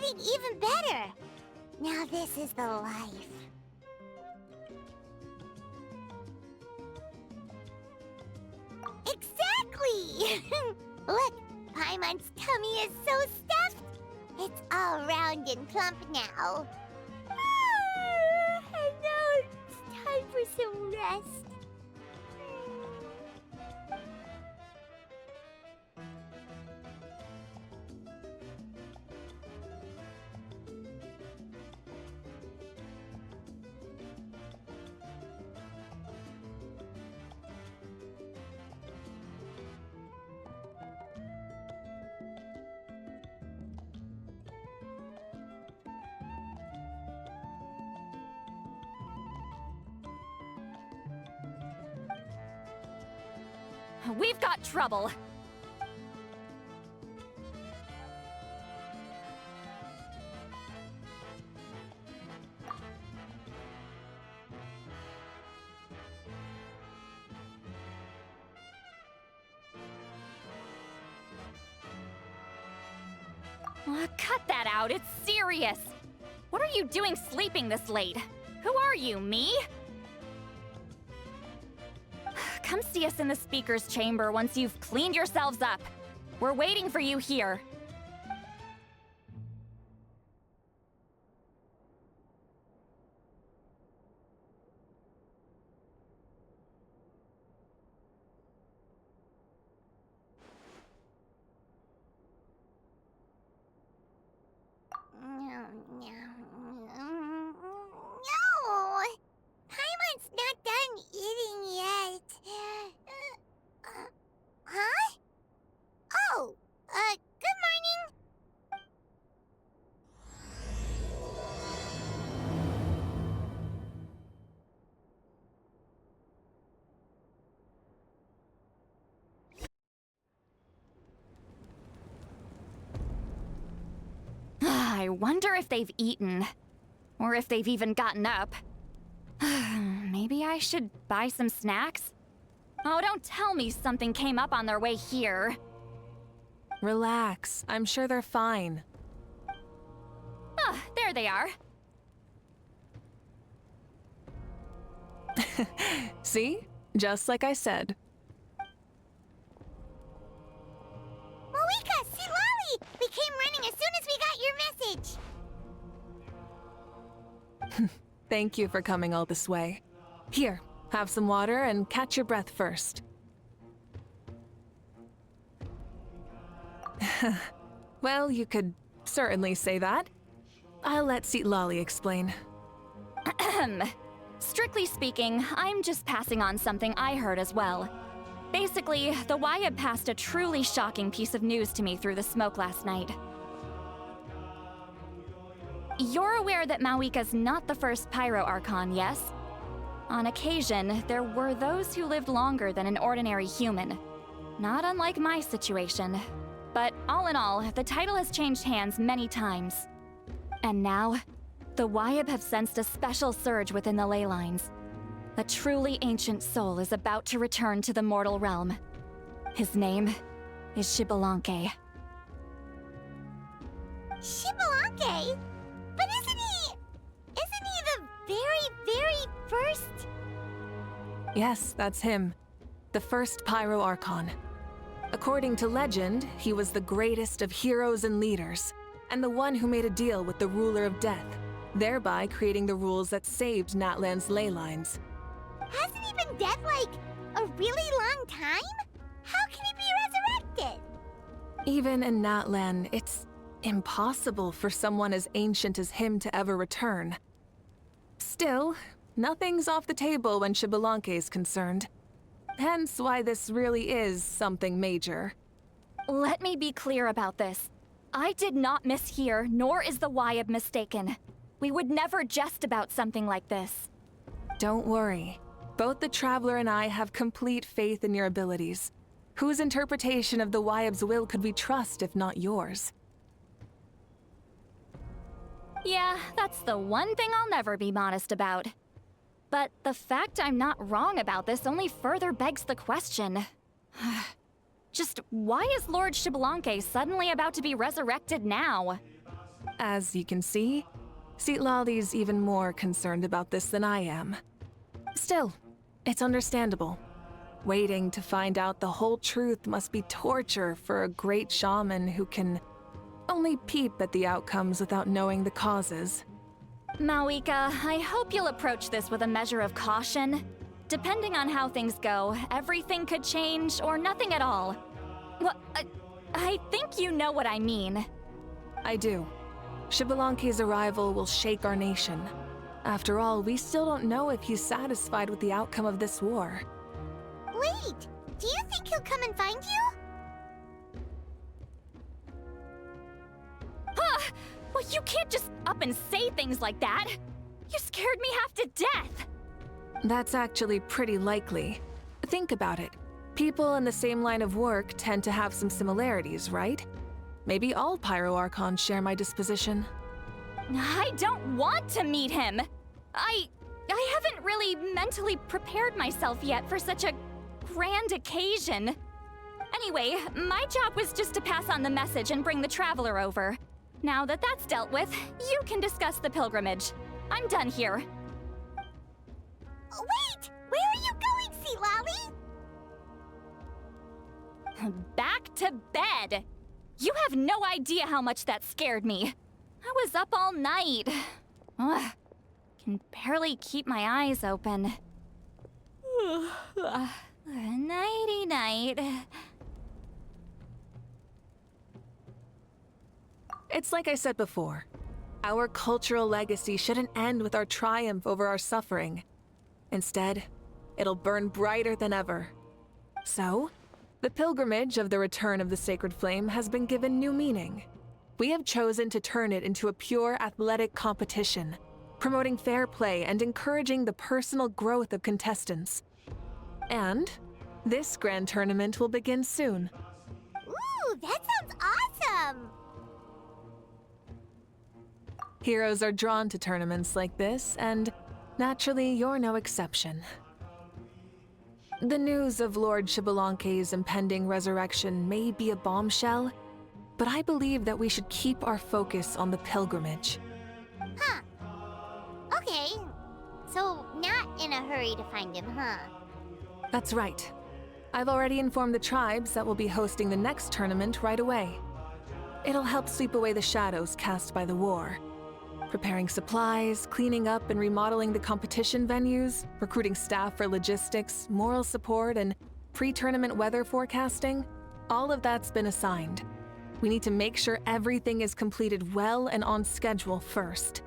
getting even better. Now this is the life. Exactly! Look, Paimon's tummy is so stuffed. It's all round and plump now. And now it's time for some rest. We've got trouble. Cut that out, it's serious. What are you doing sleeping this late? Who are you, me? Come see us in the speaker's chamber once you've cleaned yourselves up. We're waiting for you here. No! Paimon's not done eating yet. Huh? Oh, good morning. I wonder if they've eaten. Or if they've even gotten up. Maybe I should buy some snacks? Oh, don't tell me something came up on their way here. Relax. I'm sure they're fine. Ah, there they are. See? Just like I said. Mavuika, see Lolly! We came running as soon as we got your message. Thank you for coming all this way. Here, have some water and catch your breath first. Well, you could certainly say that. I'll let Lolly explain. Strictly speaking, I'm just passing on something I heard as well. Basically, the Wyab passed a truly shocking piece of news to me through the smoke last night. You're aware that Mavuika's not the first Pyro Archon, yes? On occasion, there were those who lived longer than an ordinary human. Not unlike my situation. But all in all, the title has changed hands many times. And now, the Wyab have sensed a special surge within the ley lines. A truly ancient soul is about to return to the mortal realm. His name is Xbalanque. Xbalanque? But isn't he the very first? Yes, that's him. The first Pyro Archon. According to legend, he was the greatest of heroes and leaders, and the one who made a deal with the ruler of death, thereby creating the rules that saved Natlan's ley lines. Hasn't he been dead like a really long time? How can he be resurrected? Even in Natlan, it's impossible for someone as ancient as him to ever return. Still, nothing's off the table when Xbalanque is concerned. Hence why this really is something major. Let me be clear about this. I did not mishear, nor is the Wyab mistaken. We would never jest about something like this. Don't worry. Both the Traveler and I have complete faith in your abilities. Whose interpretation of the Wyab's will could we trust if not yours? Yeah, that's the one thing I'll never be modest about. But the fact I'm not wrong about this only further begs the question. Just why is Lord Xbalanque suddenly about to be resurrected now? As you can see, Citlali's even more concerned about this than I am. Still, it's understandable. Waiting to find out the whole truth must be torture for a great shaman who can only peep at the outcomes without knowing the causes. Mavuika, I hope you'll approach this with a measure of caution. Depending on how things go, everything could change or nothing at all. Well, I think you know what I mean. I do. Xbalanque's arrival will shake our nation. After all, we still don't know if he's satisfied with the outcome of this war. Wait, do you think he'll come and find you? Huh! Well, you can't just up and say things like that. You scared me half to death. That's actually pretty likely. Think about it. People in the same line of work tend to have some similarities, right? Maybe all Pyro Archons share my disposition. I don't want to meet him. I haven't really mentally prepared myself yet for such a grand occasion. Anyway, my job was just to pass on the message and bring the Traveler over. Now that that's dealt with, you can discuss the pilgrimage. I'm done here. Wait! Where are you going, Citlali? Back to bed! You have no idea how much that scared me. I was up all night. Ugh, can barely keep my eyes open. Nighty-night. It's like I said before. Our cultural legacy shouldn't end with our triumph over our suffering. Instead, it'll burn brighter than ever. So, the pilgrimage of the return of the sacred flame has been given new meaning. We have chosen to turn it into a pure athletic competition, promoting fair play and encouraging the personal growth of contestants. And this grand tournament will begin soon. Ooh, that sounds awesome! Heroes are drawn to tournaments like this, and naturally, you're no exception. The news of Lord Xbalanque's impending resurrection may be a bombshell, but I believe that we should keep our focus on the pilgrimage. Huh. Okay. So, not in a hurry to find him, huh? That's right. I've already informed the tribes that we'll be hosting the next tournament right away. It'll help sweep away the shadows cast by the war. Preparing supplies, cleaning up and remodeling the competition venues, recruiting staff for logistics, moral support, and pre-tournament weather forecasting, all of that's been assigned. We need to make sure everything is completed well and on schedule first.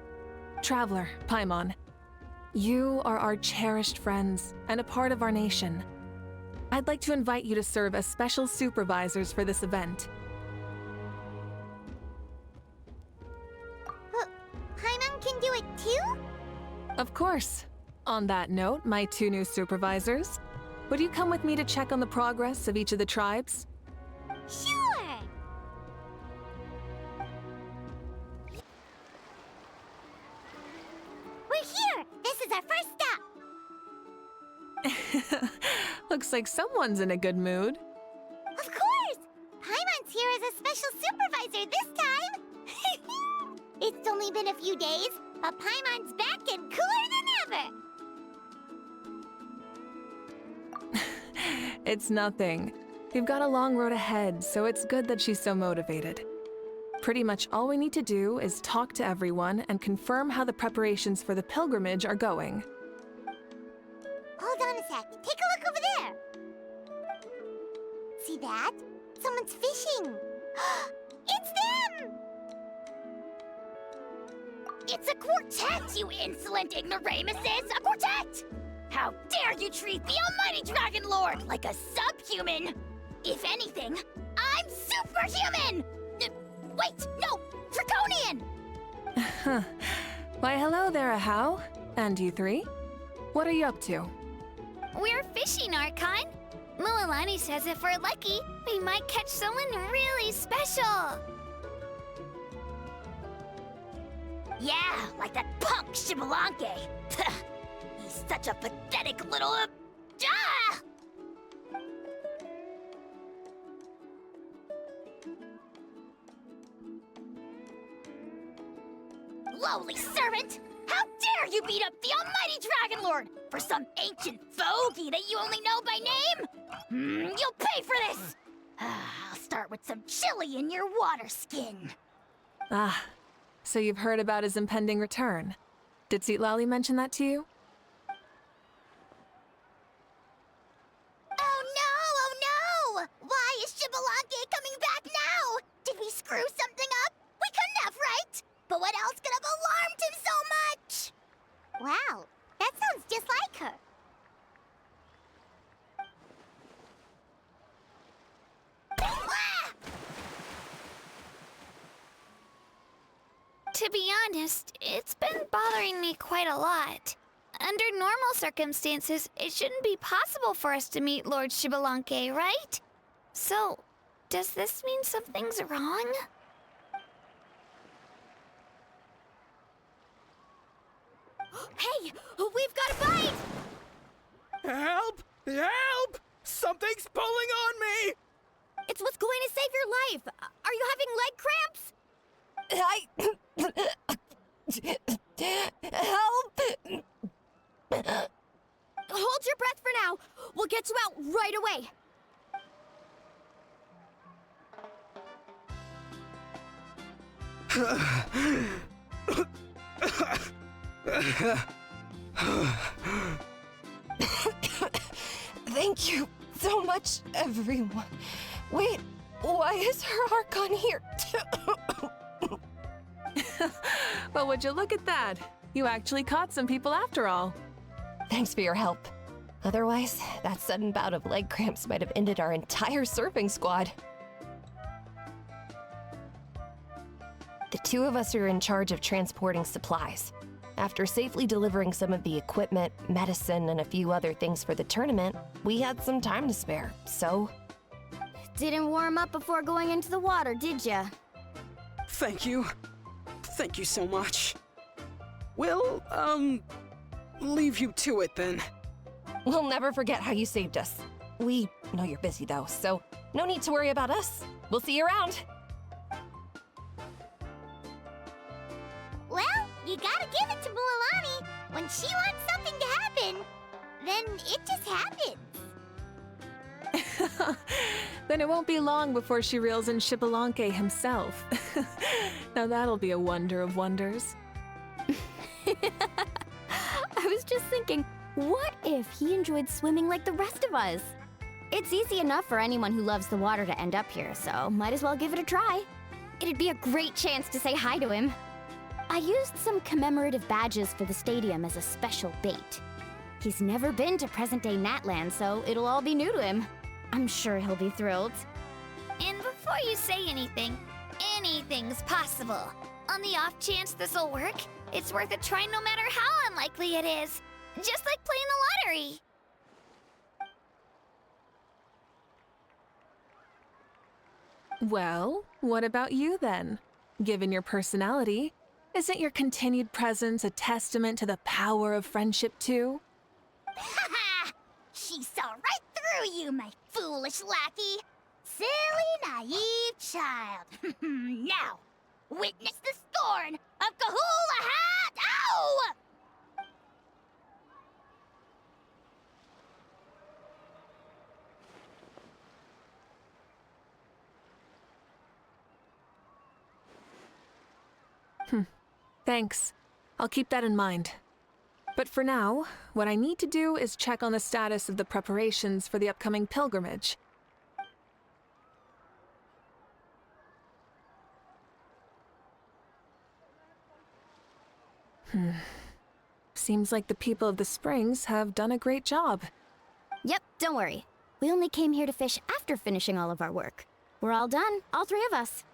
Traveler, Paimon, you are our cherished friends and a part of our nation. I'd like to invite you to serve as special supervisors for this event. Paimon can do it too? Of course. On that note, my two new supervisors, would you come with me to check on the progress of each of the tribes? Sure! We're here! This is our first stop! Looks like someone's in a good mood. Of course! Paimon's here as a special supervisor this time! It's only been a few days, but Paimon's back and cooler than ever! It's nothing. We've got a long road ahead, so it's good that she's so motivated. Pretty much all we need to do is talk to everyone and confirm how the preparations for the pilgrimage are going. Hold on a sec. Take a look over there. See that? Someone's fishing. It's them! It's a quartet, you insolent ignoramuses! A quartet! How dare you treat the almighty Dragon Lord like a subhuman! If anything, I'm superhuman! Wait, no! Draconian! Why, hello there, Ahau. And you three? What are you up to? We're fishing, Arcon. Mualani says if we're lucky, we might catch someone really special. Yeah, like that punk Xbalanque. He's such a pathetic little... Ah! lowly servant! How dare you beat up the almighty Dragon Lord for some ancient fogey that you only know by name? You'll pay for this! I'll start with some chili in your water skin. Ah, so you've heard about his impending return. Did Lali mention that to you? Oh no! Why is Shibalanke coming back now? Did we screw something up? We couldn't have, right? But what else could have alarmed him so much? Wow, that sounds just like her. Ah! To be honest, it's been bothering me quite a lot. Under normal circumstances, it shouldn't be possible for us to meet Lord Shibalanke, right? So, does this mean something's wrong? Hey, we've got a bite! Help! Help! Something's pulling on me! It's what's going to save your life. Are you having leg cramps? Help! Hold your breath for now. We'll get you out right away. Thank you so much, everyone. Wait, why is her Arcon here? Well, would you look at that? You actually caught some people after all. Thanks for your help. Otherwise, that sudden bout of leg cramps might have ended our entire surfing squad. The two of us are in charge of transporting supplies. After safely delivering some of the equipment, medicine, and a few other things for the tournament, we had some time to spare, so... Didn't warm up before going into the water, did ya? Thank you. Thank you so much. We'll, leave you to it then. We'll never forget how you saved us. We know you're busy though, so no need to worry about us. We'll see you around. Well, you gotta give it to Mualani. When she wants something to happen, then it just happens. Then it won't be long before she reels in Shibalanke himself. Now that'll be a wonder of wonders. I was just thinking, what if he enjoyed swimming like the rest of us? It's easy enough for anyone who loves the water to end up here, so might as well give it a try. It'd be a great chance to say hi to him. I used some commemorative badges for the stadium as a special bait. He's never been to present-day Natlan, so it'll all be new to him. I'm sure he'll be thrilled. And before you say anything, anything's possible. On the off chance this'll work, it's worth a try no matter how unlikely it is. Just like playing the lottery. Well, what about you then? Given your personality, isn't your continued presence a testament to the power of friendship too? Ha ha! She saw right through you, my foolish lackey. Silly, naive child. Now, witness the scorn of Kahula Hat! Ow! Thanks. I'll keep that in mind. But for now, what I need to do is check on the status of the preparations for the upcoming pilgrimage. Seems like the people of the Springs have done a great job. Yep, don't worry. We only came here to fish after finishing all of our work. We're all done, all three of us.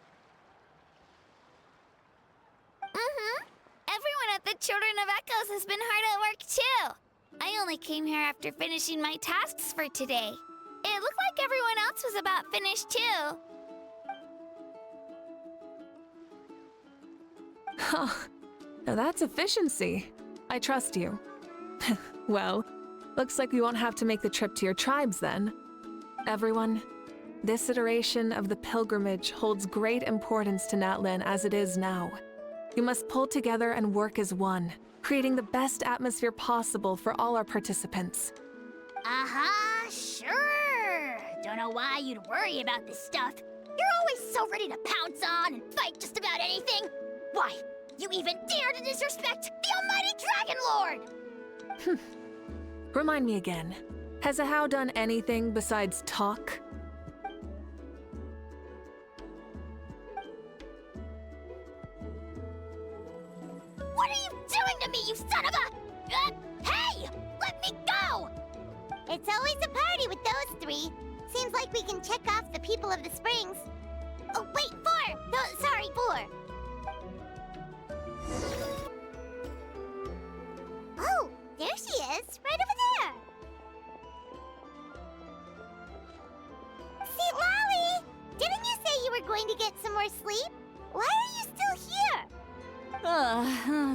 Everyone at the Children of Echoes has been hard at work too. I only came here after finishing my tasks for today. It looked like everyone else was about finished too. Huh. Now that's efficiency. I trust you. Well, looks like we won't have to make the trip to your tribes then. Everyone, this iteration of the pilgrimage holds great importance to Natlan as it is now. You must pull together and work as one, creating the best atmosphere possible for all our participants. Sure. Don't know why you'd worry about this stuff. You're always so ready to pounce on and fight just about anything. Why, you even dare to disrespect the almighty Dragon Lord! Remind me again, has Ahau done anything besides talk? What are you doing to me, you son of a... hey! Let me go! It's always a party with those three. Seems like we can check off the people of the springs. Oh, wait, 4! No, sorry, 4. Oh, there she is, right over there. See, Lolly, didn't you say you were going to get some more sleep? Why are you still here?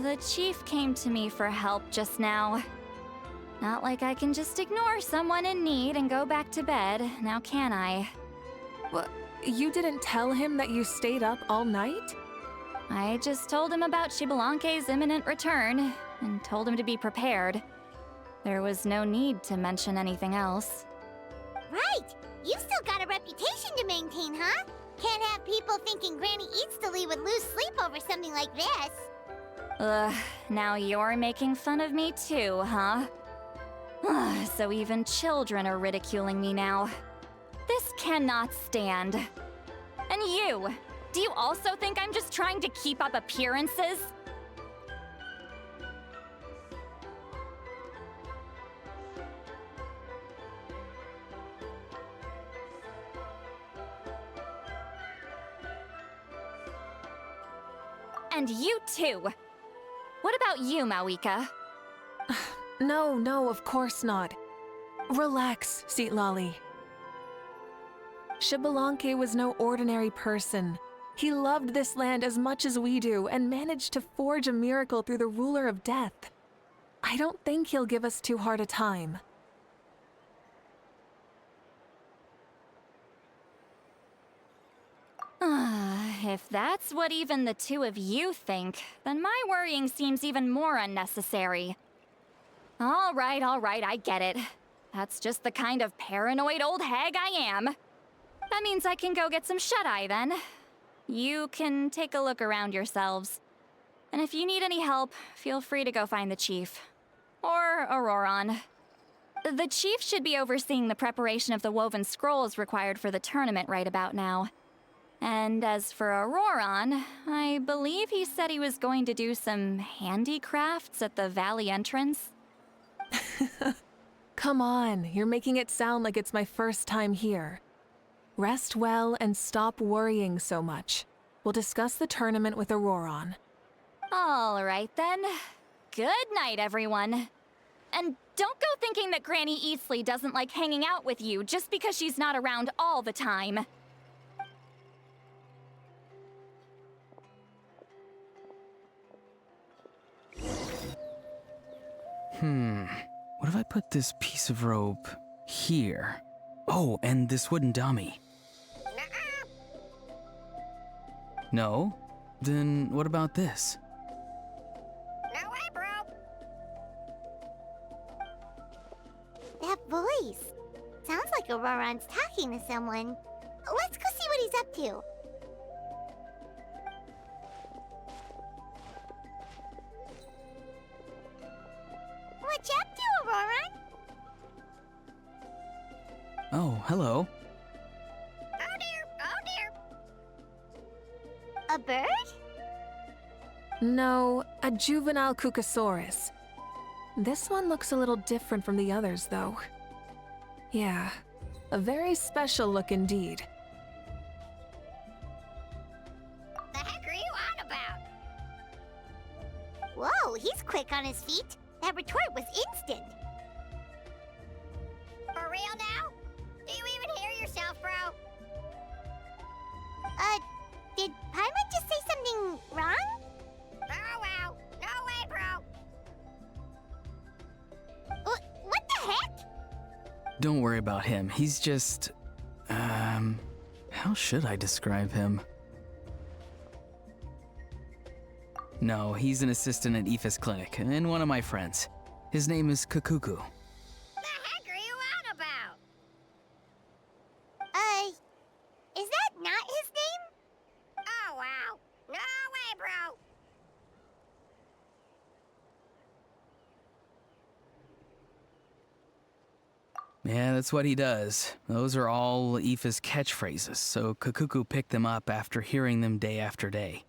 The chief came to me for help just now. Not like I can just ignore someone in need and go back to bed, now can I? What? You didn't tell him that you stayed up all night? I just told him about Xbalanque's imminent return, and told him to be prepared. There was no need to mention anything else. Right, you've still got a reputation to maintain, huh? Can't have people thinking Granny Eatstily would lose sleep over something like this. Ugh, now you're making fun of me too, huh? Ugh, so even children are ridiculing me now. This cannot stand. And you! Do you also think I'm just trying to keep up appearances? And you too! What about you, Mavuika? No, of course not. Relax, Lolly. Xbalanque was no ordinary person. He loved this land as much as we do and managed to forge a miracle through the ruler of death. I don't think he'll give us too hard a time. If that's what even the two of you think, then my worrying seems even more unnecessary. All right, I get it. That's just the kind of paranoid old hag I am. That means I can go get some shut-eye then. You can take a look around yourselves. And if you need any help, feel free to go find the chief. Or Auroron. The chief should be overseeing the preparation of the woven scrolls required for the tournament right about now. And as for Auroron, I believe he said he was going to do some handicrafts at the valley entrance. Come on, you're making it sound like it's my first time here. Rest well and stop worrying so much. We'll discuss the tournament with Auroron. All right then. Good night, everyone. And don't go thinking that Granny Eatsley doesn't like hanging out with you just because she's not around all the time. What if I put this piece of rope here? Oh, and this wooden dummy. No? Then what about this? No way, bro. That voice. Sounds like Auroron's talking to someone. Let's go see what he's up to. What you up to, Auroron? Oh, hello. Oh dear. A bird? No, a juvenile Cucosaurus. This one looks a little different from the others, though. Yeah, a very special look indeed. The heck are you on about? Whoa, he's quick on his feet. That retort was instant. For real now? Do you even hear yourself, bro? Did Paimon just say something wrong? Oh, wow. No way, bro. What the heck? Don't worry about him. He's just... how should I describe him? No, he's an assistant at Aoife's clinic, and one of my friends. His name is Kakuku. The heck are you on about? Is that not his name? Oh, wow. No way, bro. Yeah, that's what he does. Those are all Aoife's catchphrases, so Kakuku picked them up after hearing them day after day.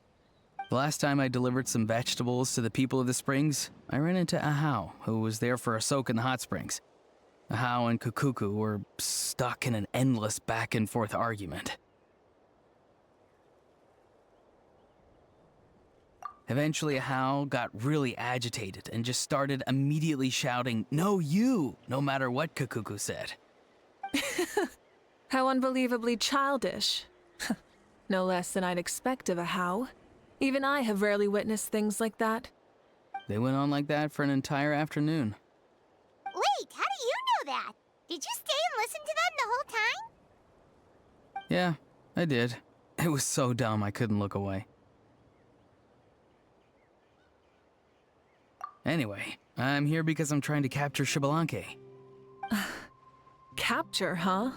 The last time I delivered some vegetables to the people of the springs, I ran into Ahau, who was there for a soak in the hot springs. Ahau and Kakuku were stuck in an endless back and forth argument. Eventually, Ahau got really agitated and just started immediately shouting, "No, you!" no matter what Kakuku said. How unbelievably childish. No less than I'd expect of a How. Even I have rarely witnessed things like that. They went on like that for an entire afternoon. Wait, how do you know that? Did you stay and listen to them the whole time? Yeah, I did. It was so dumb I couldn't look away. Anyway, I'm here because I'm trying to capture Xbalanque. Capture, huh?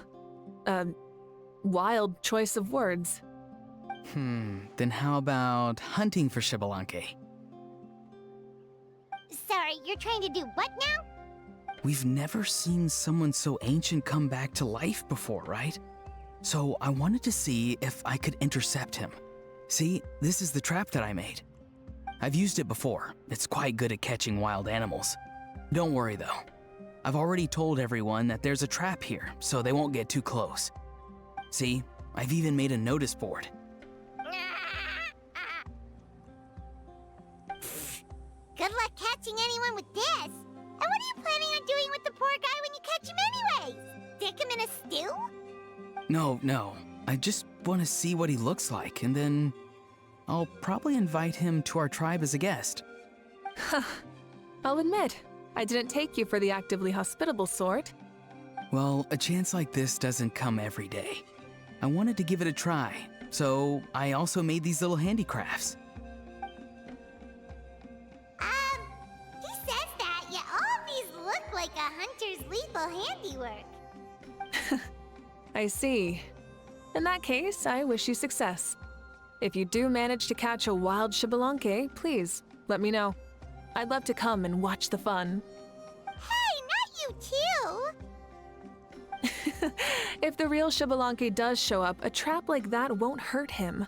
Wild choice of words. Then how about hunting for Xbalanque? Sorry, you're trying to do what now? We've never seen someone so ancient come back to life before, right? So I wanted to see if I could intercept him. See, this is the trap that I made. I've used it before. It's quite good at catching wild animals. Don't worry though. I've already told everyone that there's a trap here, so they won't get too close. See, I've even made a notice board. Good luck catching anyone with this. And what are you planning on doing with the poor guy when you catch him anyways? Stick him in a stew? No. I just want to see what he looks like, and then I'll probably invite him to our tribe as a guest. I'll admit, I didn't take you for the actively hospitable sort. Well, a chance like this doesn't come every day. I wanted to give it a try, so I also made these little handicrafts. He says that, yet all of these look like a hunter's lethal handiwork. I see. In that case, I wish you success. If you do manage to catch a wild Xbalanque, please, let me know. I'd love to come and watch the fun. Hey, not you too! If the real Xbalanque does show up, a trap like that won't hurt him.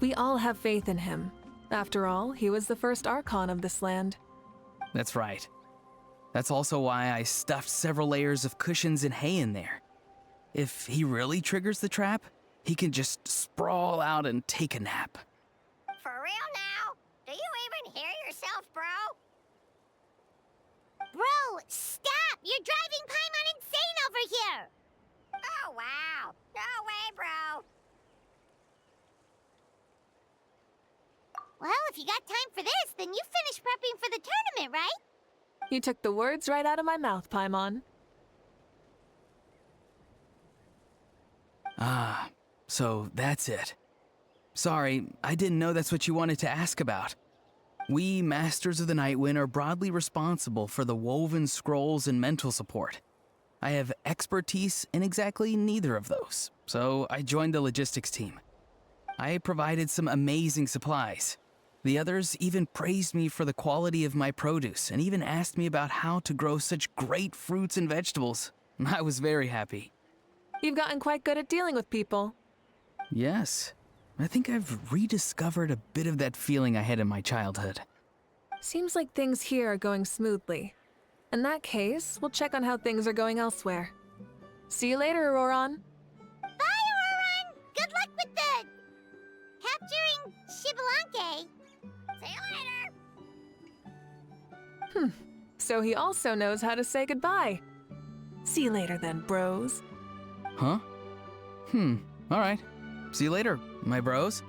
We all have faith in him. After all, he was the first Archon of this land. That's right. That's also why I stuffed several layers of cushions and hay in there. If he really triggers the trap, he can just sprawl out and take a nap. For real now? Do you even hear yourself, bro? Bro, stop! You're driving Paimon insane over here! Oh, wow. No way, bro. Well, if you got time for this, then you finished prepping for the tournament, right? You took the words right out of my mouth, Paimon. Ah, so that's it. Sorry, I didn't know that's what you wanted to ask about. We, Masters of the Nightwind, are broadly responsible for the woven scrolls and mental support. I have expertise in exactly neither of those, so I joined the logistics team. I provided some amazing supplies. The others even praised me for the quality of my produce and even asked me about how to grow such great fruits and vegetables. I was very happy. You've gotten quite good at dealing with people. Yes, I think I've rediscovered a bit of that feeling I had in my childhood. Seems like things here are going smoothly. In that case, we'll check on how things are going elsewhere. See you later, Auroron. Bye, Auroron! Good luck with the... capturing Xbalanque. See you later. So he also knows how to say goodbye. See you later then, bros. Huh? Alright. See you later, my bros.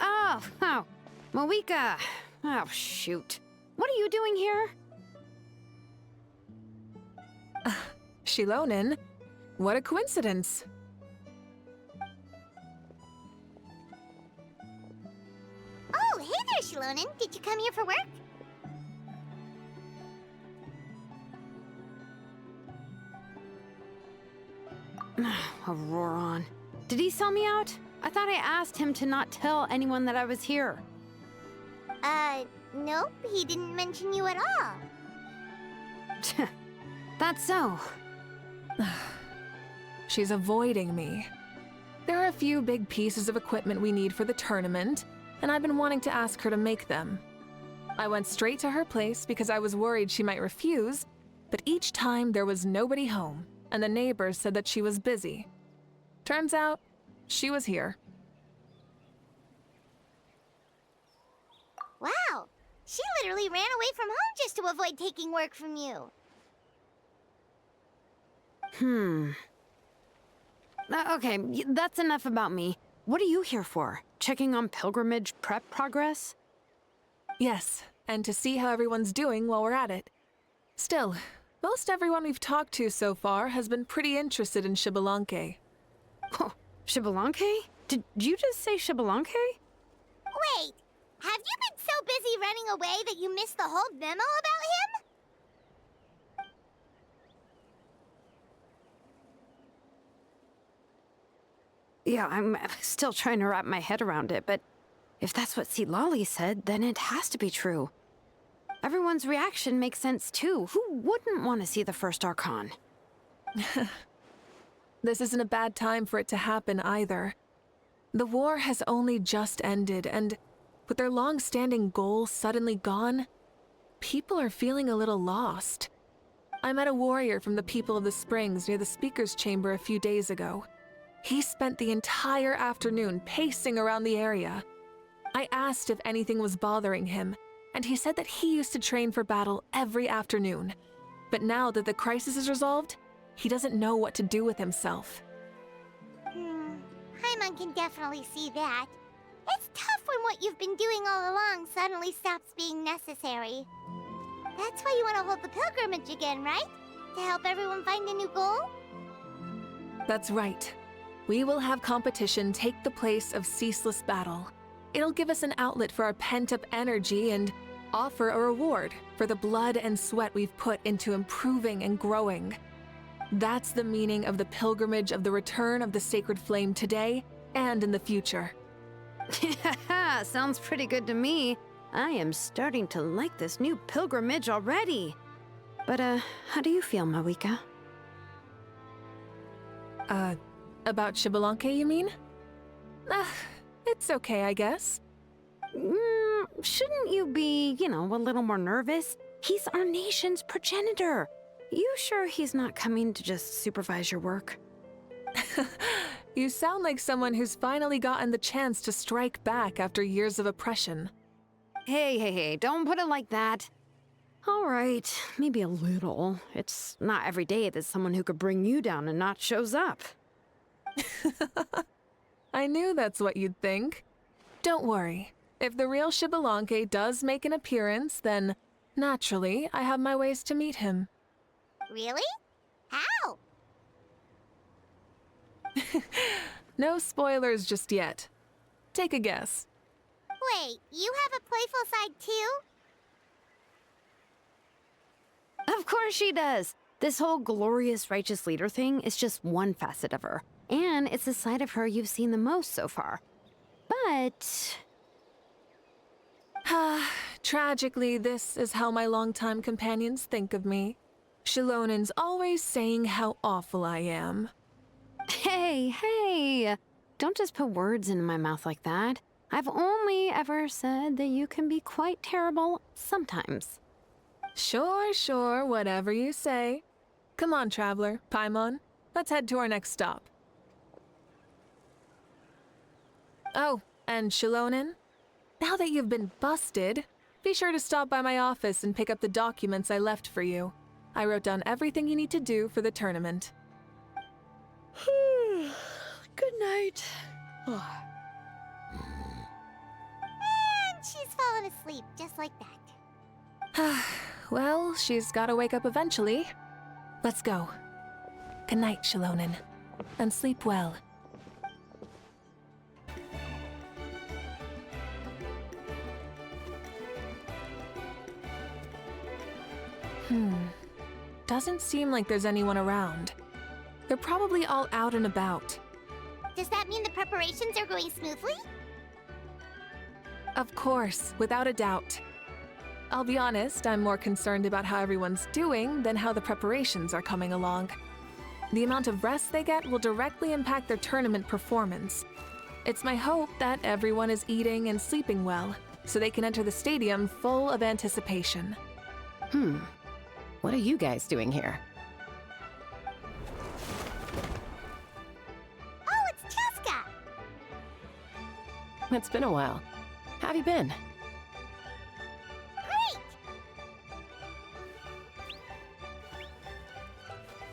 Oh, Mavuika. Oh, shoot. What are you doing here? Shilonen. What a coincidence. Oh, hey there, Shilonen. Did you come here for work? Auroron. Did he sell me out? I thought I asked him to not tell anyone that I was here. Nope, he didn't mention you at all. That's so. She's avoiding me. There are a few big pieces of equipment we need for the tournament, and I've been wanting to ask her to make them. I went straight to her place because I was worried she might refuse, but each time there was nobody home, and the neighbors said that she was busy. Turns out, she was here. Wow, she literally ran away from home just to avoid taking work from you. Okay, that's enough about me. What are you here for? Checking on pilgrimage prep progress? Yes, and to see how everyone's doing while we're at it. Still, most everyone we've talked to so far has been pretty interested in Xbalanque. Oh, Xbalanque? Did you just say Xbalanque? Wait, have you been so busy running away that you missed the whole memo about him? Yeah, I'm still trying to wrap my head around it, but if that's what Lolly said, then it has to be true. Everyone's reaction makes sense too. Who wouldn't want to see the first Arcon? This isn't a bad time for it to happen either. The war has only just ended, and with their long-standing goal suddenly gone, people are feeling a little lost. I met a warrior from the People of the Springs near the Speaker's Chamber a few days ago. He spent the entire afternoon pacing around the area. I asked if anything was bothering him, and he said that he used to train for battle every afternoon. But now that the crisis is resolved, he doesn't know what to do with himself. Paimon can definitely see that. It's tough when what you've been doing all along suddenly stops being necessary. That's why you want to hold the pilgrimage again, right? To help everyone find a new goal? That's right. We will have competition take the place of ceaseless battle. It'll give us an outlet for our pent-up energy and offer a reward for the blood and sweat we've put into improving and growing. That's the meaning of the pilgrimage of the return of the sacred flame today and in the future. Sounds pretty good to me. I am starting to like this new pilgrimage already. But, how do you feel, Mavuika? About Xbalanque, you mean? It's okay, I guess. Shouldn't you be, a little more nervous? He's our nation's progenitor. You sure he's not coming to just supervise your work? You sound like someone who's finally gotten the chance to strike back after years of oppression. Hey, don't put it like that. All right, maybe a little. It's not every day that someone who could bring you down and not shows up. I knew that's what you'd think. Don't worry. If the real Xbalanque does make an appearance, then naturally I have my ways to meet him. Really? How? No spoilers just yet. Take a guess. Wait, you have a playful side too? Of course she does. This whole glorious righteous leader thing is just one facet of her. And it's the side of her you've seen the most so far. But... Tragically, this is how my longtime companions think of me. Shilonen's always saying how awful I am. Hey! Don't just put words into my mouth like that. I've only ever said that you can be quite terrible sometimes. Sure, whatever you say. Come on, traveler, Paimon. Let's head to our next stop. Oh, and Shilonen, now that you've been busted, be sure to stop by my office and pick up the documents I left for you. I wrote down everything you need to do for the tournament. Good night. And she's fallen asleep just like that. Well, she's gotta wake up eventually. Let's go. Good night, Shilonen. And sleep well. Doesn't seem like there's anyone around. They're probably all out and about. Does that mean the preparations are going smoothly? Of course, without a doubt. I'll be honest, I'm more concerned about how everyone's doing than how the preparations are coming along. The amount of rest they get will directly impact their tournament performance. It's my hope that everyone is eating and sleeping well, so they can enter the stadium full of anticipation. What are you guys doing here? Oh, it's Cheska! It's been a while. How have you been? Great!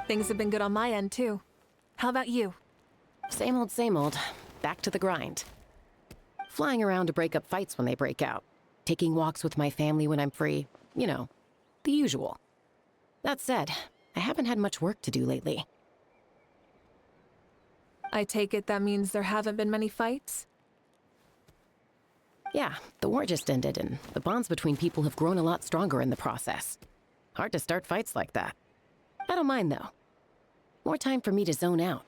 Things have been good on my end, too. How about you? Same old, same old. Back to the grind. Flying around to break up fights when they break out. Taking walks with my family when I'm free. You know, the usual. That said, I haven't had much work to do lately. I take it that means there haven't been many fights? Yeah, the war just ended, and the bonds between people have grown a lot stronger in the process. Hard to start fights like that. I don't mind, though. More time for me to zone out.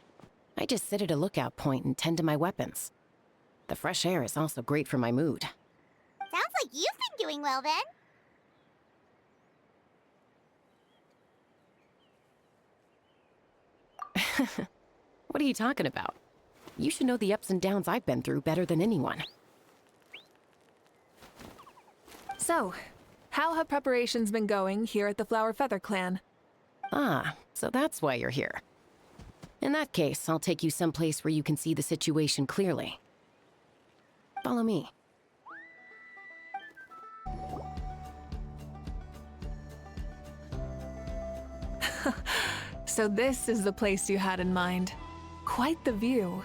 I just sit at a lookout point and tend to my weapons. The fresh air is also great for my mood. Sounds like you've been doing well then. What are you talking about? You should know the ups and downs I've been through better than anyone. So, how have preparations been going here at the Flower Feather Clan? Ah, so that's why you're here. In that case, I'll take you someplace where you can see the situation clearly. Follow me. So this is the place you had in mind. Quite the view.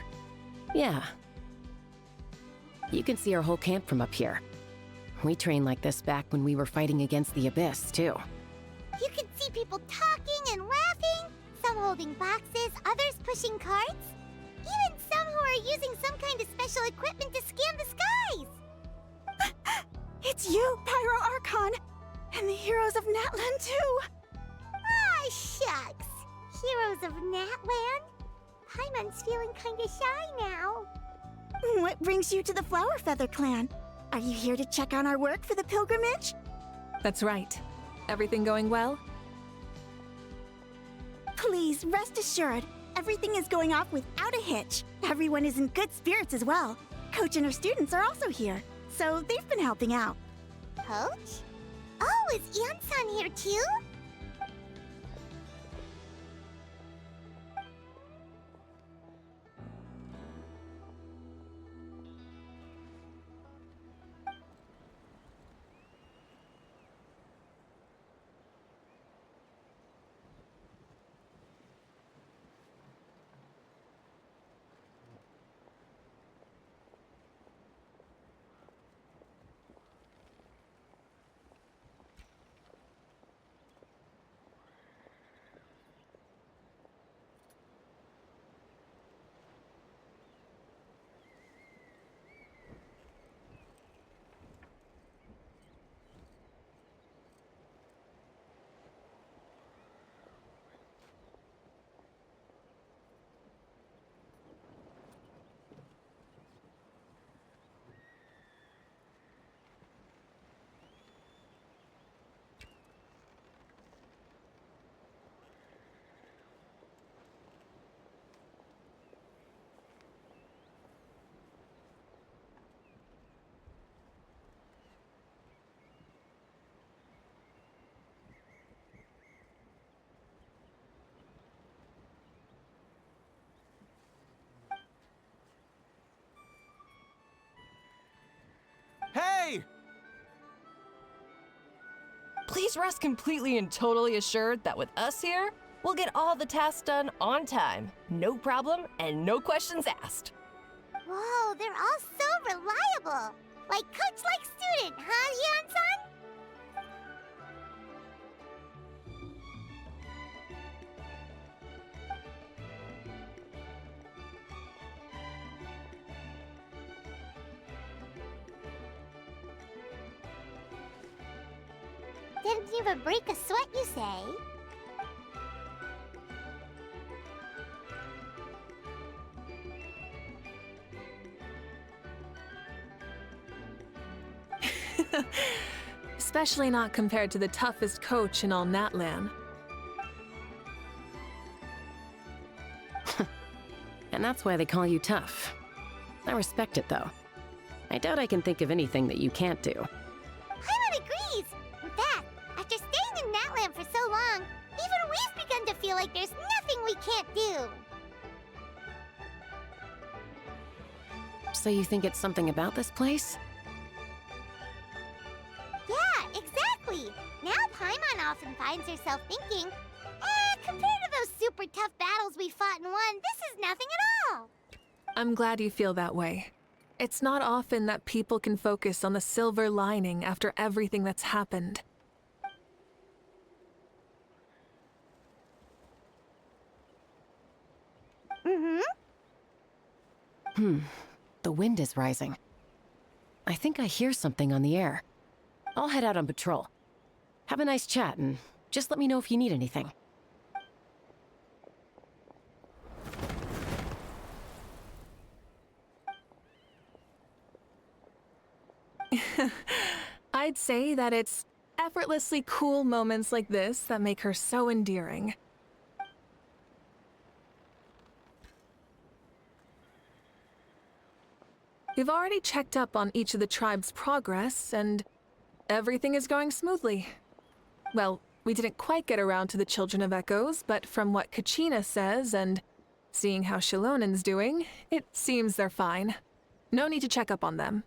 Yeah. You can see our whole camp from up here. We trained like this back when we were fighting against the Abyss, too. You can see people talking and laughing, some holding boxes, others pushing carts. Even some who are using some kind of special equipment to scan the skies. It's you, Pyro Arcon! And the heroes of Natlan, too! Ah, shucks. Heroes of Natlan? Paimon's feeling kinda shy now. What brings you to the Flower Feather Clan? Are you here to check on our work for the pilgrimage? That's right. Everything going well? Please, rest assured, everything is going off without a hitch. Everyone is in good spirits as well. Coach and her students are also here, so they've been helping out. Coach? Oh, is Anson here too? Hey! Please rest completely and totally assured that with us here, we'll get all the tasks done on time. No problem and no questions asked. Whoa, they're all so reliable. Like coach-like student, huh, Yansan? Didn't even break a sweat, you say? Especially not compared to the toughest coach in all Natlan. And that's why they call you tough. I respect it, though. I doubt I can think of anything that you can't do. Paimon agrees! In fact, after staying in Natlan for so long, even we've begun to feel like there's nothing we can't do. So you think it's something about this place? Yeah, exactly! Now Paimon often finds herself thinking, compared to those super tough battles we fought and won, this is nothing at all! I'm glad you feel that way. It's not often that people can focus on the silver lining after everything that's happened. The wind is rising. I think I hear something on the air. I'll head out on patrol. Have a nice chat, and just let me know if you need anything. I'd say that it's effortlessly cool moments like this that make her so endearing. We've already checked up on each of the tribe's progress, and everything is going smoothly. Well, we didn't quite get around to the Children of Echoes, but from what Kachina says and seeing how Shilonen's doing, it seems they're fine. No need to check up on them.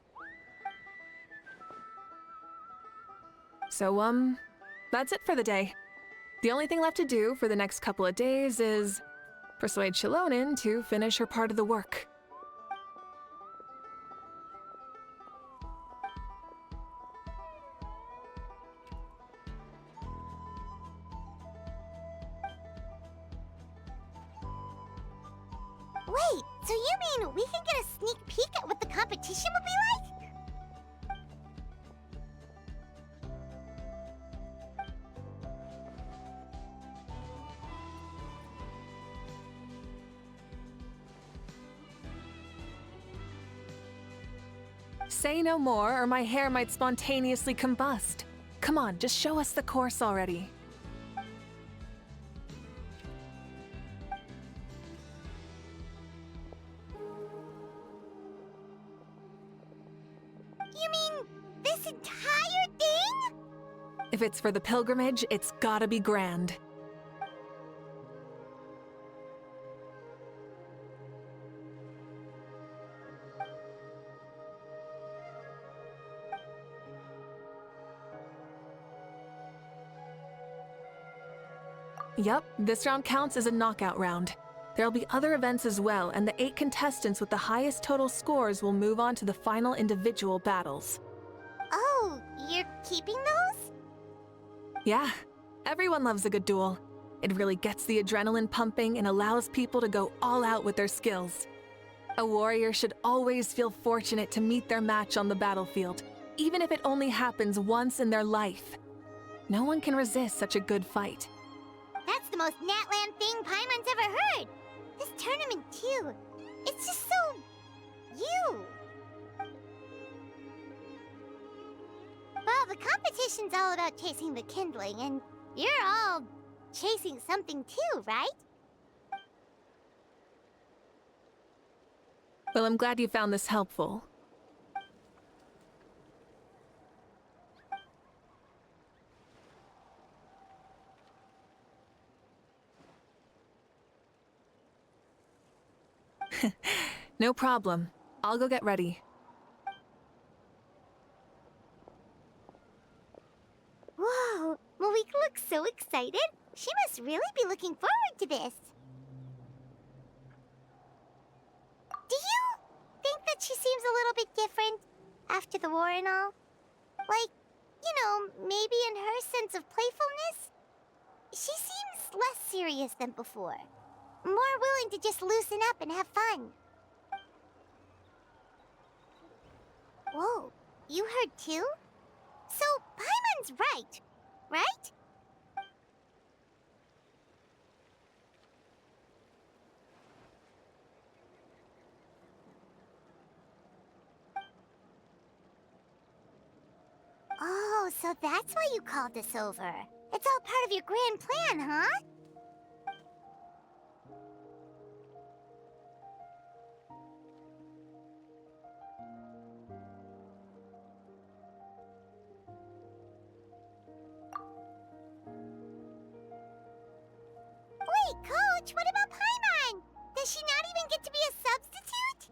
So, that's it for the day. The only thing left to do for the next couple of days is persuade Shilonen to finish her part of the work. Wait, so you mean we can get a sneak peek at what the competition would be like? Say no more, or my hair might spontaneously combust. Come on, just show us the course already. You mean this entire thing? If it's for the pilgrimage, it's gotta be grand. Yup, this round counts as a knockout round. There'll be other events as well, and the 8 contestants with the highest total scores will move on to the final individual battles. Oh, you're keeping those? Yeah, everyone loves a good duel. It really gets the adrenaline pumping and allows people to go all out with their skills. A warrior should always feel fortunate to meet their match on the battlefield, even if it only happens once in their life. No one can resist such a good fight. That's the most Natlan thing Paimon's ever heard. This tournament, too. It's just so... you. Well, the competition's all about chasing the kindling, and you're all chasing something too, right? Well, I'm glad you found this helpful. No problem. I'll go get ready. Whoa, Mavuika looks so excited. She must really be looking forward to this. Do you think that she seems a little bit different after the war and all? Like, you know, maybe in her sense of playfulness? She seems less serious than before. More willing to just loosen up and have fun. Whoa, you heard too? So, Paimon's right. right? Oh, so that's why you called us over. It's all part of your grand plan, huh? Wait, Coach, what about Paimon? Does she not even get to be a substitute?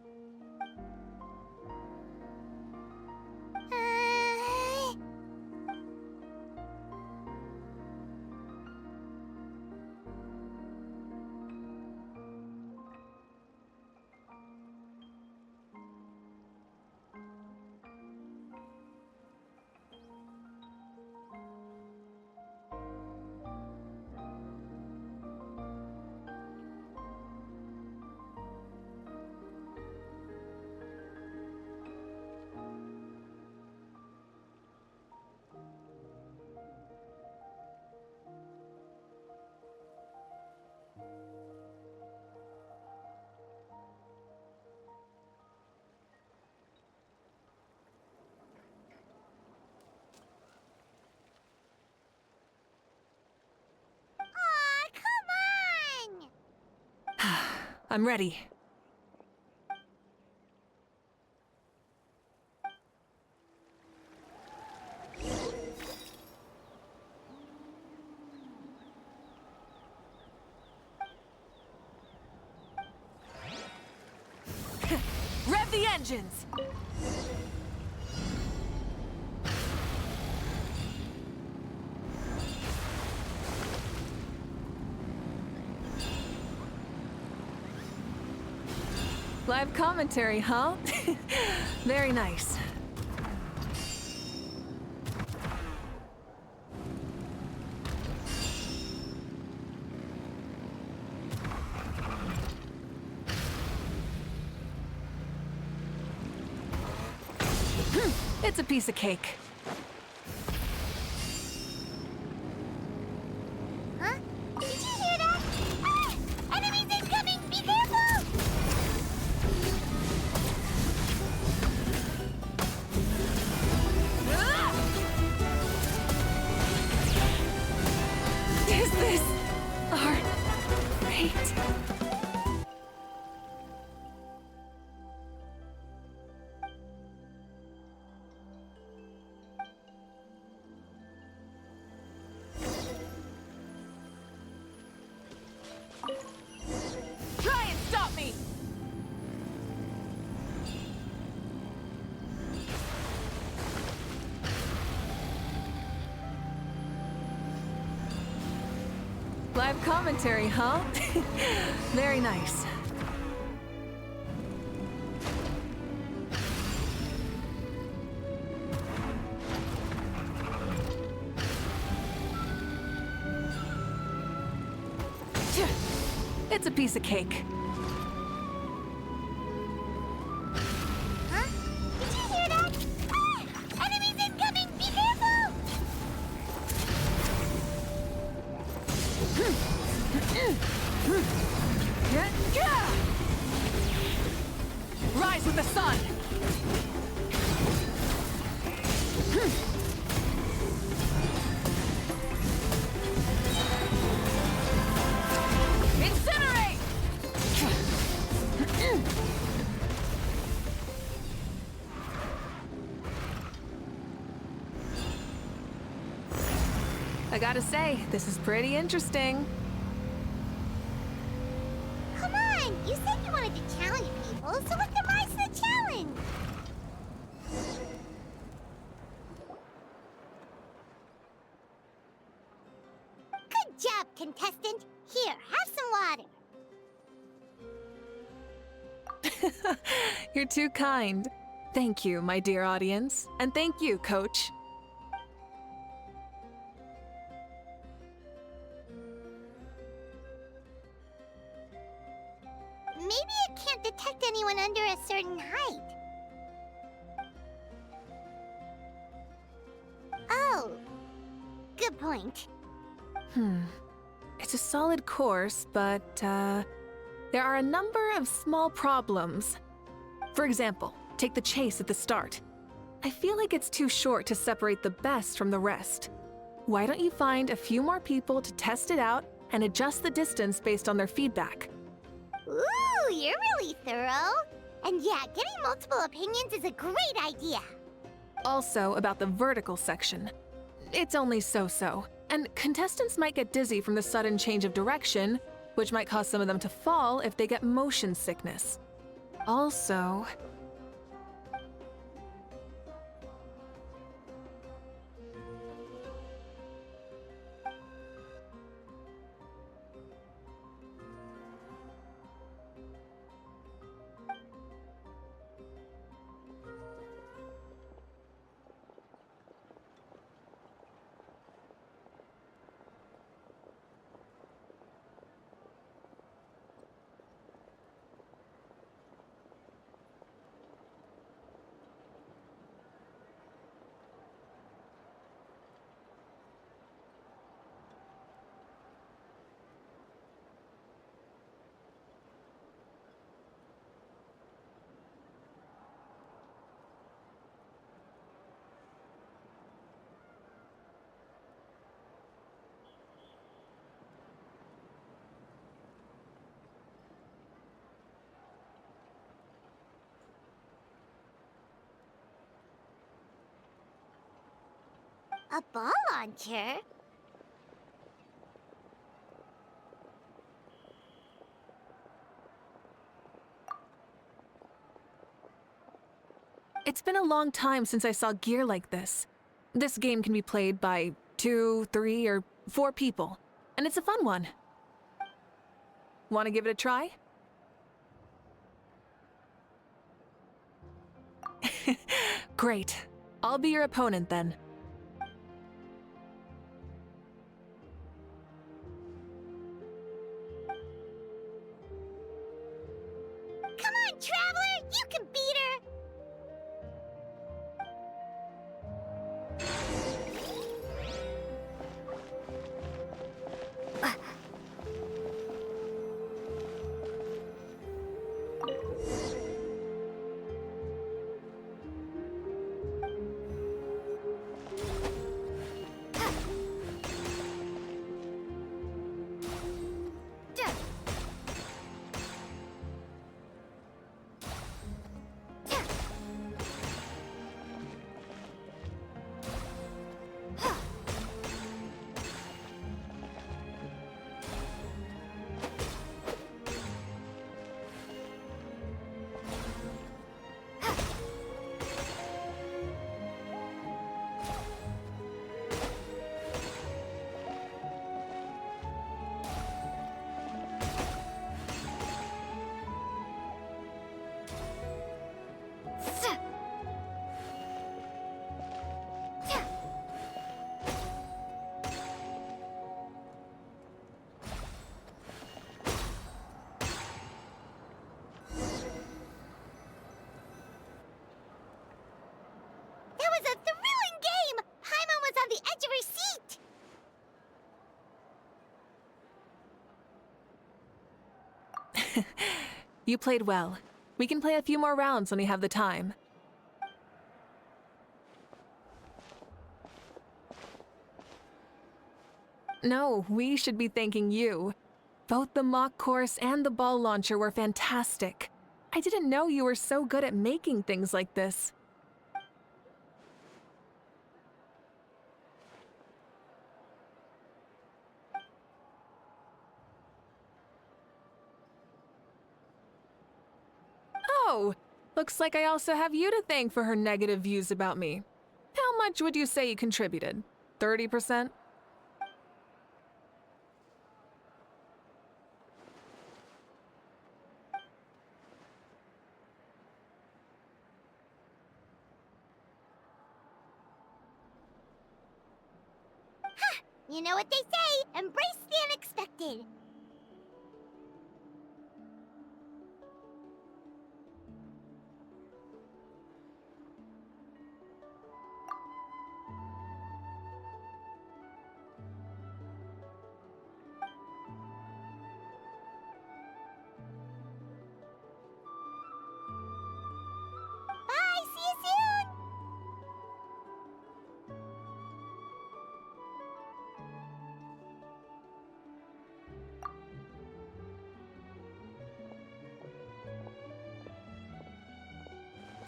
Aw, come on! I'm ready. Rev the engines! Live commentary, huh? Very nice. It's a piece of cake. Huh? Did you hear that? Ah! Enemies incoming! Be careful! Is this our fate? Try and stop me! Live commentary, huh? Very nice. It's a piece of cake. Huh? Did you hear that? Ah! Enemies incoming! Be careful! Rise with the sun! Incinerate! I gotta say, this is pretty interesting. Come on! You said you wanted to challenge people, so what demise the challenge? Good job, contestant! Here, have some water. You're too kind. Thank you, my dear audience. And thank you, Coach. Maybe it can't detect anyone under a certain height. Oh. good point. It's a solid course, but there are a number of small problems. For example, take the chase at the start. I feel like it's too short to separate the best from the rest. Why don't you find a few more people to test it out and adjust the distance based on their feedback? Ooh, you're really thorough. And yeah, getting multiple opinions is a great idea. Also, about the vertical section. It's only so-so, and contestants might get dizzy from the sudden change of direction, which might cause some of them to fall if they get motion sickness. Also, A ball launcher? it's been a long time since I saw gear like this. This game can be played by 2, 3, or 4 people, and it's a fun one. Want to give it a try? Great. I'll be your opponent then. Come on, Traveler! You can beat her! That was a thrilling game! Paimon was on the edge of her seat! You played well. We can play a few more rounds when we have the time. No, we should be thanking you. Both the mock course and the ball launcher were fantastic. I didn't know you were so good at making things like this. Oh, looks like I also have you to thank for her negative views about me. How much would you say you contributed? 30%? You know what they say, embrace the unexpected.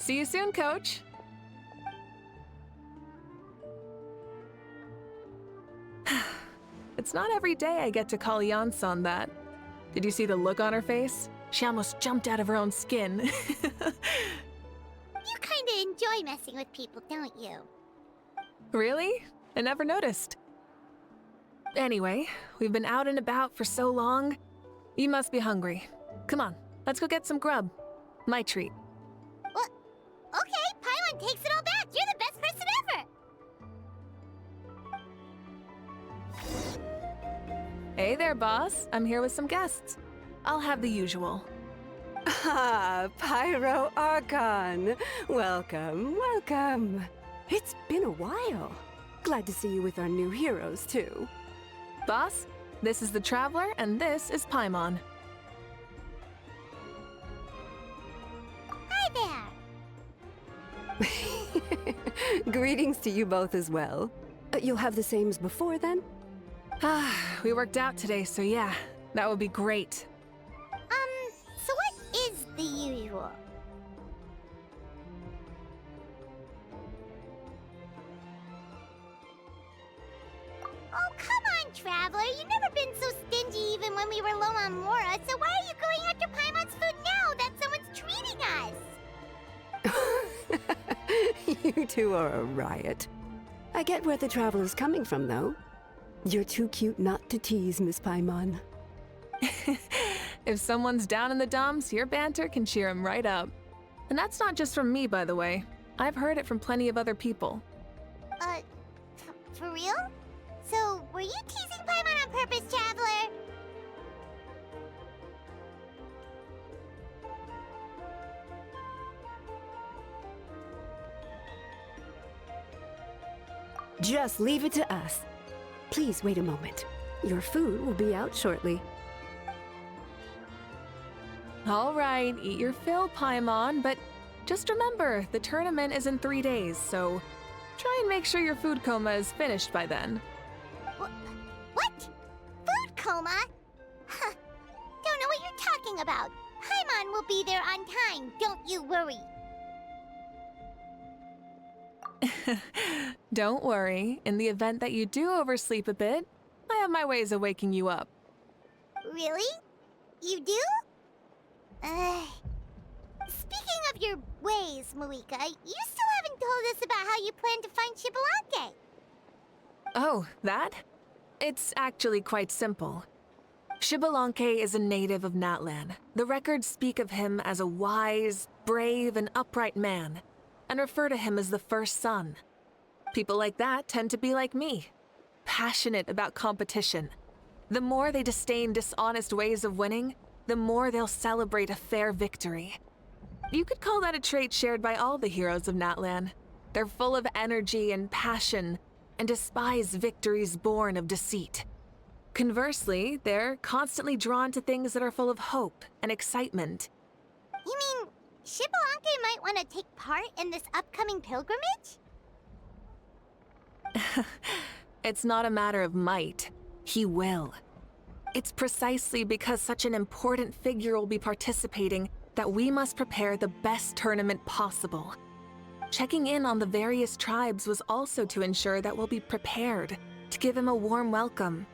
See you soon, Coach. It's not every day I get to call Yansan that. Did you see the look on her face? She almost jumped out of her own skin. You kinda enjoy messing with people, don't you? Really? I never noticed. Anyway, we've been out and about for so long. You must be hungry. Come on, let's go get some grub. My treat. What? Okay, Paimon takes it all back. You're the best person ever. Hey there, boss. I'm here with some guests. I'll have the usual. Ah, Pyro Arcon. Welcome, welcome. It's been a while. Glad to see you with our new heroes, too. Boss, this is the Traveler, and this is Paimon. Hi there. Greetings to you both as well. You'll have the same as before, then? Ah, we worked out today, so yeah, that would be great. So what is the usual? Oh, come on, Traveler. You've never been so stingy even when we were low on Mora, so why are you going after Paimon's food now that someone's treating us? You two are a riot. I get where the Traveler's coming from, though. You're too cute not to tease, Miss Paimon. If someone's down in the dumps, your banter can cheer him right up. And that's not just from me, by the way. I've heard it from plenty of other people. For real? So, were you teasing Paimon on purpose, Traveler? Just leave it to us. Please wait a moment. Your food will be out shortly. All right, eat your fill, Paimon, but just remember, the tournament is in 3 days, so try and make sure your food coma is finished by then. What? Food coma? Huh. Don't know what you're talking about. Paimon will be there on time, don't you worry. Don't worry, in the event that you do oversleep a bit, I have my ways of waking you up. Really? You do? Speaking of your ways, Mavuika, you still haven't told us about how you plan to find Xbalanque. Oh, that? It's actually quite simple. Xbalanque is a native of Natlan. The records speak of him as a wise, brave, and upright man, and refer to him as the first son. People like that tend to be like me, passionate about competition. The more they disdain dishonest ways of winning, the more they'll celebrate a fair victory. You could call that a trait shared by all the heroes of Natlan. They're full of energy and passion, and despise victories born of deceit. Conversely, they're constantly drawn to things that are full of hope and excitement. You mean Xbalanque might want to take part in this upcoming pilgrimage? It's not a matter of might. He will. It's precisely because such an important figure will be participating that we must prepare the best tournament possible. Checking in on the various tribes was also to ensure that we'll be prepared to give him a warm welcome.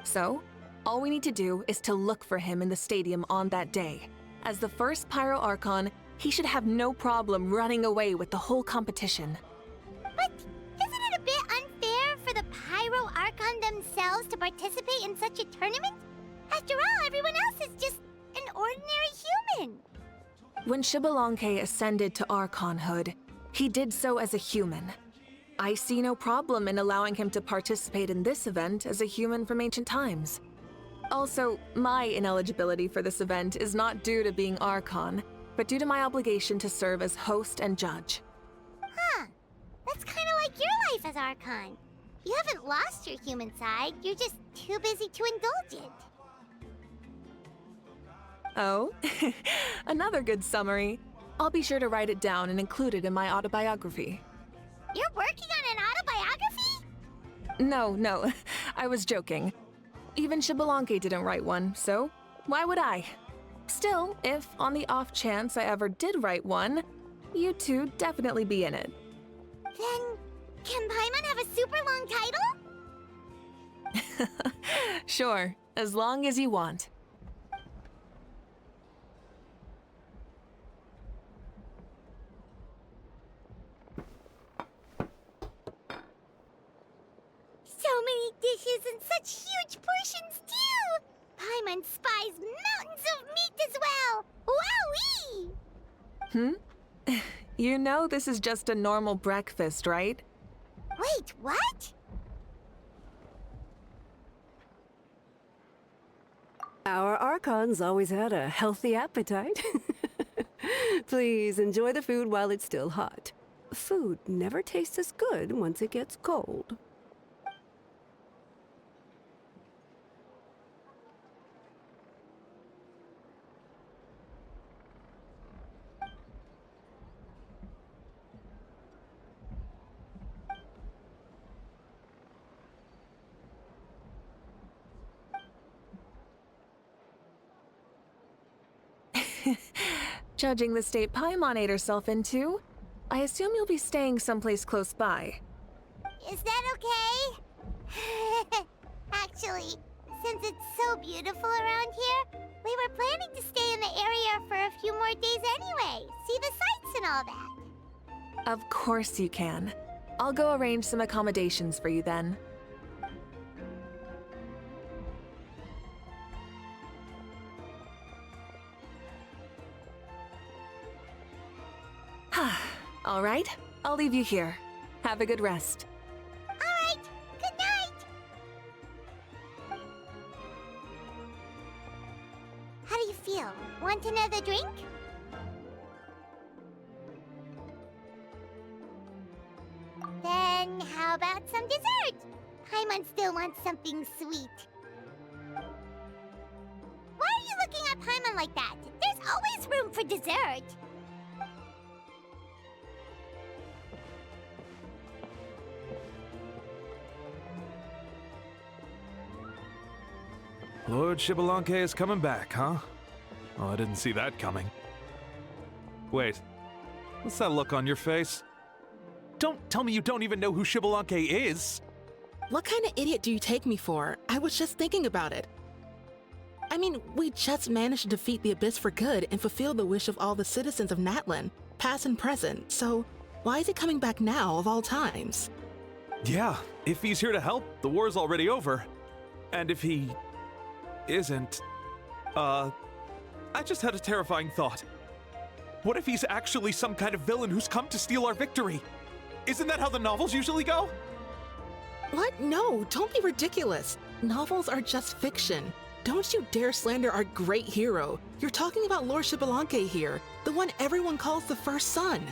So, all we need to do is to look for him in the stadium on that day. As the first Pyro Archon, he should have no problem running away with the whole competition. But isn't it a bit unfair for the Pyro Archon themselves to participate in such a tournament? After all, everyone else is just an ordinary human. When Xbalanque ascended to Archonhood, he did so as a human. I see no problem in allowing him to participate in this event as a human from ancient times. Also, my ineligibility for this event is not due to being Archon, but due to my obligation to serve as host and judge. Huh. That's kind of like your life as Archon. You haven't lost your human side, you're just too busy to indulge it. Oh, another good summary. I'll be sure to write it down and include it in my autobiography. You're working on an autobiography? No, I was joking. Even Xbalanque didn't write one, so why would I? Still, if on the off chance I ever did write one, you two definitely be in it. Then, can Paimon have a super long title? Sure, as long as you want. So many dishes and such huge portions, too! Paimon spies mountains of meat as well! Wowee! You know this is just a normal breakfast, right? Wait, what? Our Archon's always had a healthy appetite. Please enjoy the food while it's still hot. Food never tastes as good once it gets cold. Judging the state Paimon ate herself into, I assume you'll be staying someplace close by. Is that okay? Actually, since it's so beautiful around here, we were planning to stay in the area for a few more days anyway. See the sights and all that. Of course you can. I'll go arrange some accommodations for you then. All right, I'll leave you here. Have a good rest. All right, good night! How do you feel? Want another drink? Then how about some dessert? Paimon still wants something sweet. Why are you looking at Paimon like that? There's always room for dessert. Lord Xbalanque is coming back, huh? Oh, I didn't see that coming. Wait, what's that look on your face? Don't tell me you don't even know who Xbalanque is! What kind of idiot do you take me for? I was just thinking about it. I mean, we just managed to defeat the Abyss for good and fulfill the wish of all the citizens of Natlan, past and present, so why is he coming back now of all times? Yeah, if he's here to help, the war's already over. And if he isn't, I just had a terrifying thought. What if he's actually some kind of villain who's come to steal our victory? Isn't that how the novels usually go? What? No, don't be ridiculous. Novels are just fiction. Don't you dare slander our great hero. You're talking about Lord Xbalanque here, the one everyone calls the first son.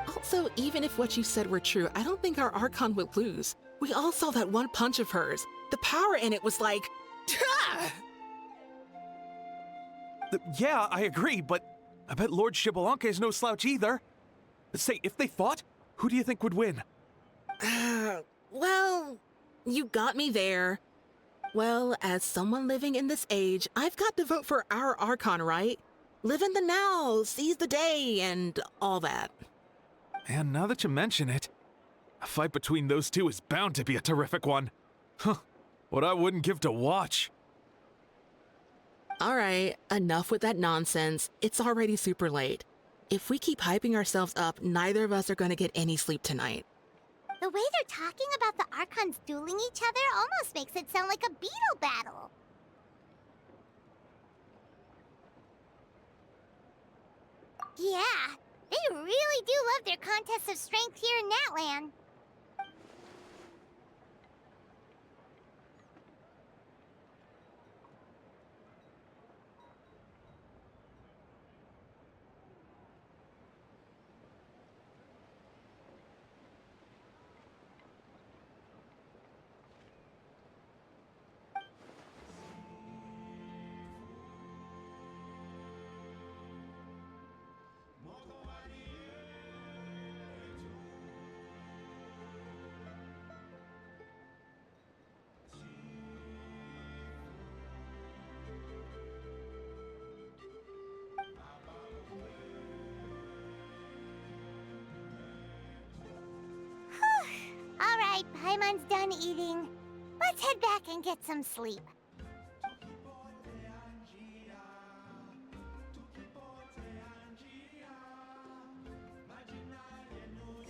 Also, even if what you said were true, I don't think our Archon would lose. We all saw that one punch of hers. The power in it was like... Yeah, I agree, but I bet Lord Xbalanque is no slouch either. Say, if they fought, who do you think would win? Well, you got me there. Well, as someone living in this age, I've got to vote for our Archon, right? Live in the now, seize the day, and all that. And now that you mention it, a fight between those two is bound to be a terrific one. Huh, what I wouldn't give to watch. All right, enough with that nonsense. It's already super late. If we keep hyping ourselves up, neither of us are going to get any sleep tonight. The way they're talking about the Archons dueling each other almost makes it sound like a beetle battle. Yeah, they really do love their contests of strength here in Natlan. Alright, Paimon's done eating. Let's head back and get some sleep.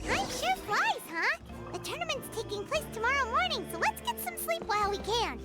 Time sure flies, huh? The tournament's taking place tomorrow morning, so let's get some sleep while we can.